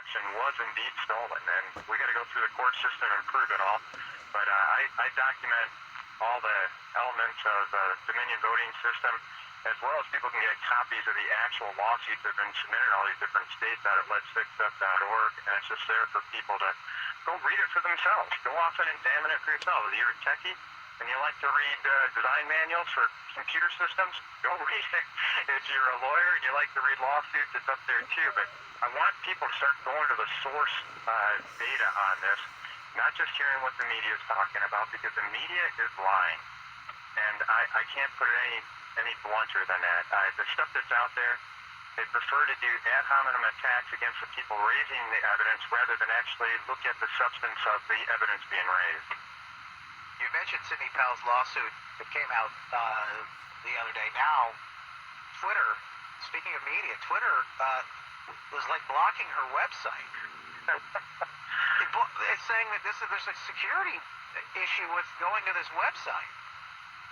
election was indeed stolen, and we got to go through the court system and prove it all. But I document all the elements of the Dominion voting system, as well as people can get copies of the actual lawsuits that have been submitted in all these different states out at letsfixup.org, and it's just there for people to go read it for themselves. Go off and examine it for yourself. If you're a techie and you like to read design manuals for computer systems, go read it. If you're a lawyer and you like to read lawsuits, it's up there too. But I want people to start going to the source data on this, not just hearing what the media is talking about, because the media is lying. And I can't put it any blunter than that. The stuff that's out there, they prefer to do ad hominem attacks against the people raising the evidence rather than actually look at the substance of the evidence being raised. You mentioned Sidney Powell's lawsuit that came out the other day. Now, Twitter, speaking of media, Twitter was like blocking her website. It's saying that there's a security issue with going to this website.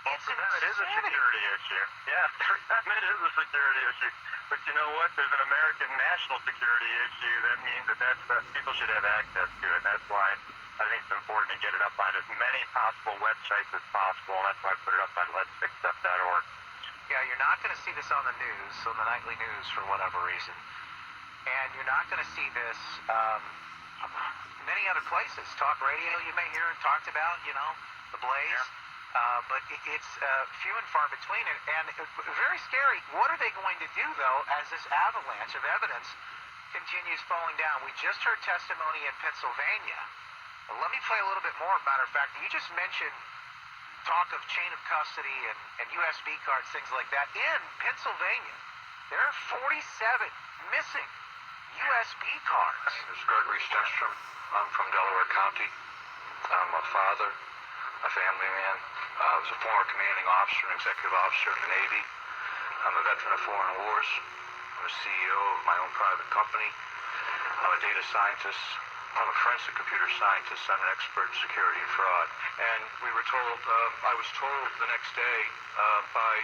Well, for them, it is a security issue. Yeah, for them, it is a security issue. But you know what? There's an American national security issue. That means that people should have access to it. That's why I think it's important to get it up on as many possible websites as possible. And that's why I put it up on letsfixup.org. Yeah, you're not going to see this on the news, on the nightly news, for whatever reason. And you're not going to see this many other places. Talk radio, you may hear it talked about, the Blaze. Yeah. But it's few and far between, and very scary. What are they going to do, though, as this avalanche of evidence continues falling down? We just heard testimony in Pennsylvania. Let me play a little bit more. Matter of fact, you just mentioned talk of chain of custody and USB cards, things like that. In Pennsylvania, there are 47 missing USB cards. My name is Gregory Stenstrom. I'm from Delaware County. I'm a father, a family man. I was a former commanding officer and executive officer in the Navy. I'm a veteran of foreign wars. I'm a CEO of my own private company. I'm a data scientist. I'm a forensic computer scientist. I'm an expert in security and fraud. And we were told, I was told the next day by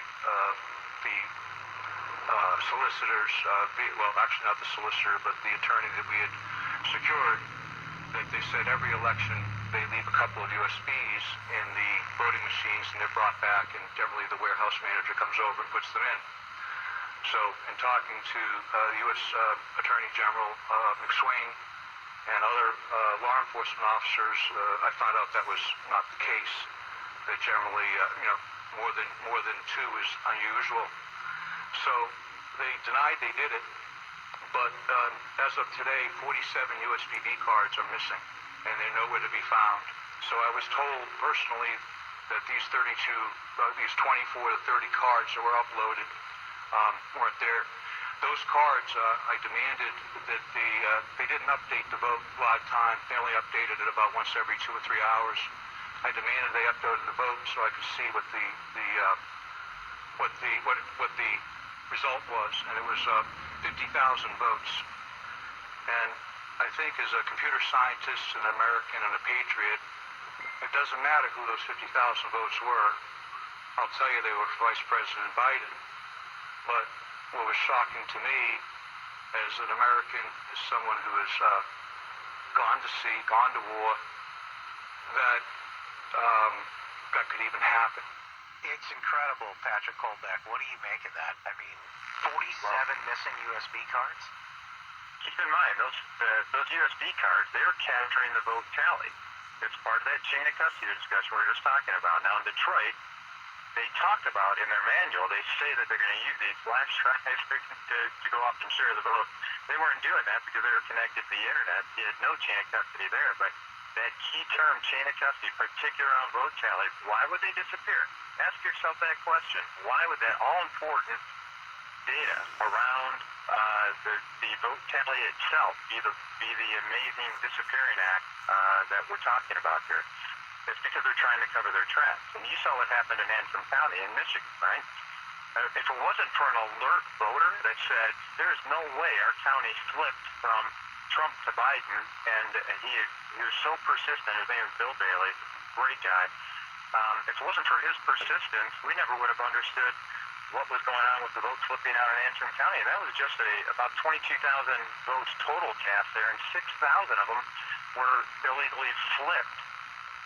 the solicitors, well, actually not the solicitor, but the attorney that we had secured, that they said every election they leave a couple of USBs in the voting machines and they're brought back, and generally the warehouse manager comes over and puts them in. So in talking to U.S. Attorney General McSwain and other law enforcement officers, I found out that was not the case. That generally, more than two is unusual. So they denied they did it, but as of today, 47 USB cards are missing, and they're nowhere to be found. So I was told personally that these 24 to 30 cards that were uploaded weren't there. Those cards, I demanded that they didn't update the vote live time. They only updated it about once every 2 or 3 hours. I demanded they uploaded the vote so I could see what the result was, and it was 50,000 votes. And I think as a computer scientist, an American, and a patriot, it doesn't matter who those 50,000 votes were. I'll tell you they were for Vice President Biden. But what was shocking to me as an American, as someone who has gone to sea, gone to war, that that could even happen. It's incredible, Patrick Kolbeck. What do you make of that? I mean, 47 missing USB cards? Keep in mind, those USB cards, they were capturing the vote tally. It's part of that chain of custody discussion we were just talking about. Now in Detroit, they talked about in their manual, they say that they're going to use these flash drives to go off and share the vote. They weren't doing that because they were connected to the internet. You had no chain of custody there, but that key term, chain of custody, particular on vote tally, why would they disappear? Ask yourself that question. Why would that all-important data around the vote tally itself be the amazing disappearing act that we're talking about here? It's because they're trying to cover their tracks. And you saw what happened in Antrim County in Michigan, right? If it wasn't for an alert voter that said, there's no way our county flipped from Trump to Biden, and he was so persistent, his name is Bill Bailey, great guy. If it wasn't for his persistence, we never would have understood what was going on with the votes flipping out in Antrim County. And that was just about 22,000 votes total cast there, and 6,000 of them were illegally flipped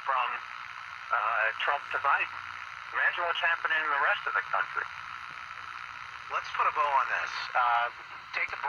from Trump to Biden. Imagine what's happening in the rest of the country. Let's put a bow on this. Take a break.